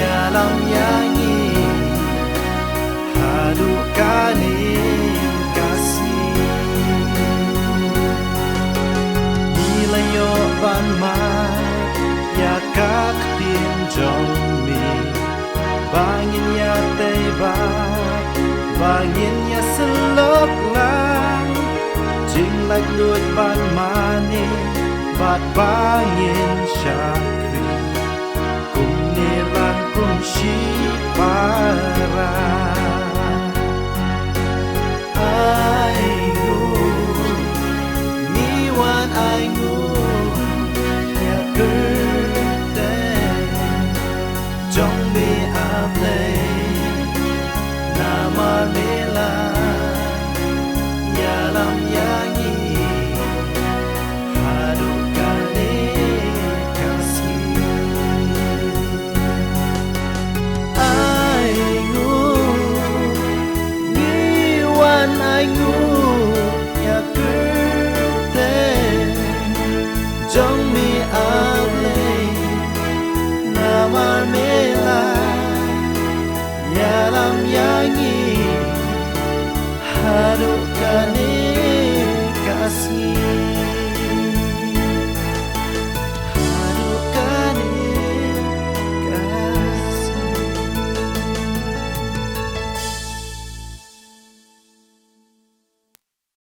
yalam yangi hadukani kasih nilayo ban ma ya các tiên trong mi bangin ya tây ba bangin ya selok lang jing like luot ban mani bat bangin syakri kum nilan kum shi para ai ngu ni wan ai ngu ya kerte trong bi ap lay nama mela yalam yangi hadukani kasih ai ngu ni wan ai ngu ya kerte trong mi ap lay nama mela yalam yangi